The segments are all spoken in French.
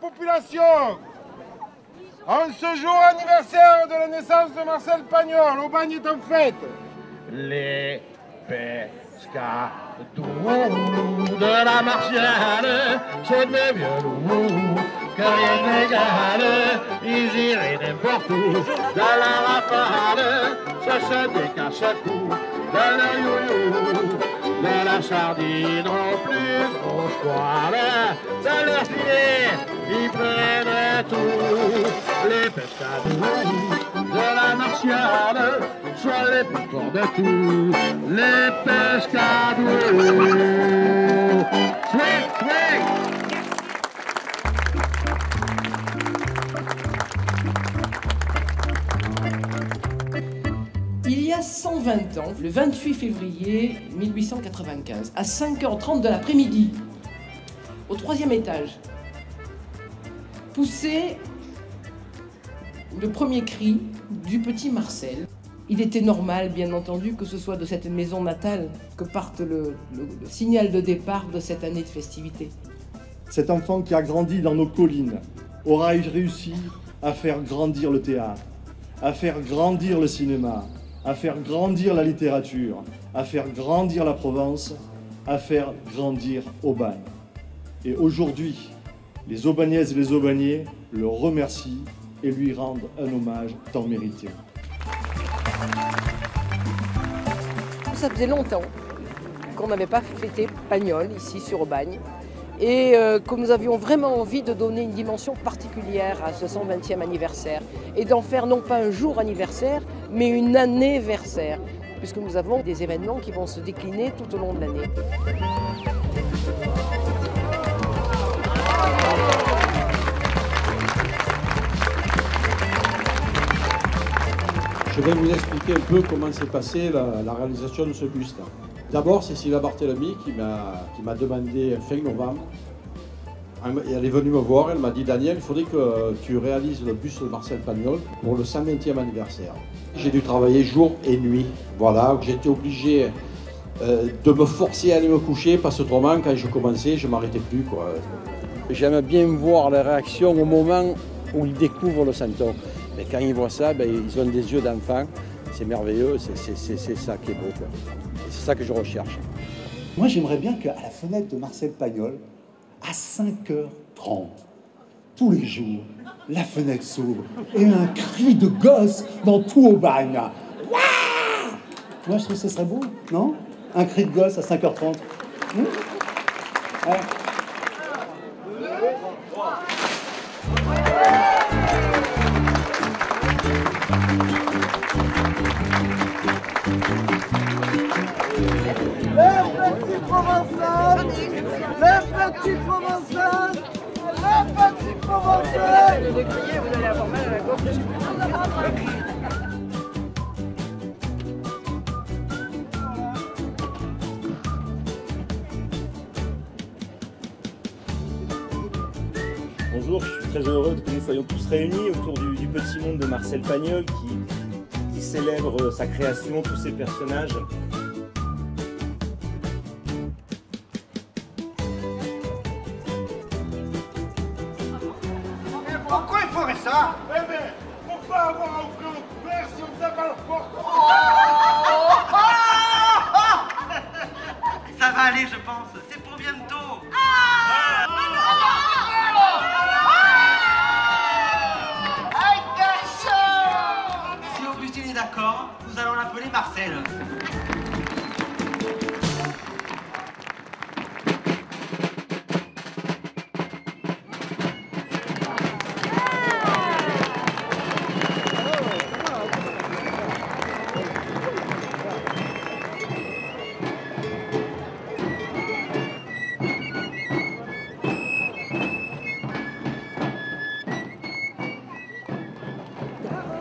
population. En ce jour anniversaire de la naissance de Marcel Pagnol, Aubagne est en fête. Les pescadors de la Martiale sont des vieux loups que rien n'égale. Ils iraient n'importe où dans la rafale, ça se décache à coups de la you-you, de la sardine au plus gros poil. Dans leur filet, ils prennent tout. Les pescadors de la Martiale sont les plus forts de tous. Les pescadors. Swing, swing. Il y a 120 ans, le 28 février 1895, à 5h30 de l'après-midi, au 3e étage, poussait le premier cri du petit Marcel. Il était normal, bien entendu, que ce soit de cette maison natale que parte le signal de départ de cette année de festivité. Cet enfant qui a grandi dans nos collines aura réussi à faire grandir le théâtre, à faire grandir le cinéma, à faire grandir la littérature, à faire grandir la Provence, à faire grandir Aubagne. Et aujourd'hui, les Aubagnaises et les Aubagnais le remercient et lui rendent un hommage tant mérité. Ça faisait longtemps qu'on n'avait pas fêté Pagnol ici sur Aubagne et que nous avions vraiment envie de donner une dimension particulière à ce 120e anniversaire et d'en faire non pas un jour anniversaire mais une anniversaire puisque nous avons des événements qui vont se décliner tout au long de l'année. Je vais vous expliquer un peu comment s'est passée la réalisation de ce buste. D'abord, c'est Sylvia Barthélemy qui m'a demandé fin novembre. Elle est venue me voir, elle m'a dit « Daniel, il faudrait que tu réalises le buste de Marcel Pagnol pour le 120e anniversaire ». J'ai dû travailler jour et nuit, voilà, j'étais obligé de me forcer à aller me coucher parce qu'autrement, quand je commençais, je ne m'arrêtais plus, quoi. J'aime bien voir les réactions au moment où ils découvrent le Santon. Mais quand ils voient ça, ils ont des yeux d'enfant, c'est merveilleux, c'est ça qui est beau, quoi. C'est ça que je recherche. Moi, j'aimerais bien qu'à la fenêtre de Marcel Pagnol, à 5h30, tous les jours, la fenêtre s'ouvre et un cri de gosse dans tout Aubagne. Waouh! Moi, je trouve que ce serait beau, non? Un cri de gosse à 5h30. Ouais. De crier, vous allez avoir mal à la gorge. Bonjour, je suis très heureux que nous soyons tous réunis autour du petit monde de Marcel Pagnol qui célèbre sa création, tous ses personnages. Pourquoi il ferait ça? Eh bien, pour pas avoir à ouvrir le couvert si on tape à la porte. Ça va aller, je pense. C'est pour bientôt. Si Augustine est d'accord, nous allons l'appeler Marcel.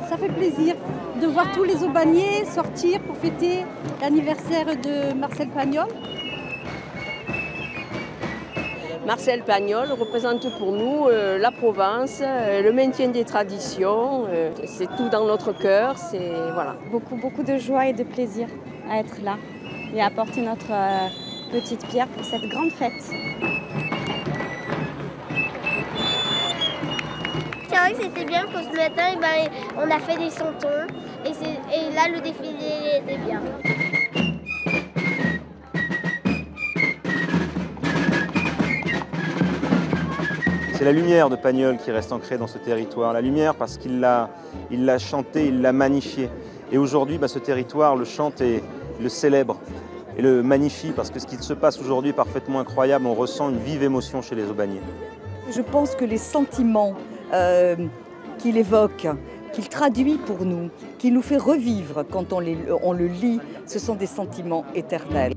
Ça fait plaisir de voir tous les Aubagnais sortir pour fêter l'anniversaire de Marcel Pagnol. Marcel Pagnol représente pour nous la Provence, le maintien des traditions, c'est tout dans notre cœur, c'est voilà. Beaucoup de joie et de plaisir à être là et à apporter notre petite pierre pour cette grande fête. trouvais que c'était bien parce que ce matin, on a fait des santons et là le défilé était bien. C'est la lumière de Pagnol qui reste ancrée dans ce territoire. La lumière parce qu'il l'a chanté, il l'a magnifié. Et aujourd'hui, ce territoire le chante et le célèbre et le magnifie parce que ce qui se passe aujourd'hui est parfaitement incroyable. On ressent une vive émotion chez les Aubagnais. Je pense que les sentiments qu'il évoque, qu'il traduit pour nous, qu'il nous fait revivre quand on le lit, ce sont des sentiments éternels.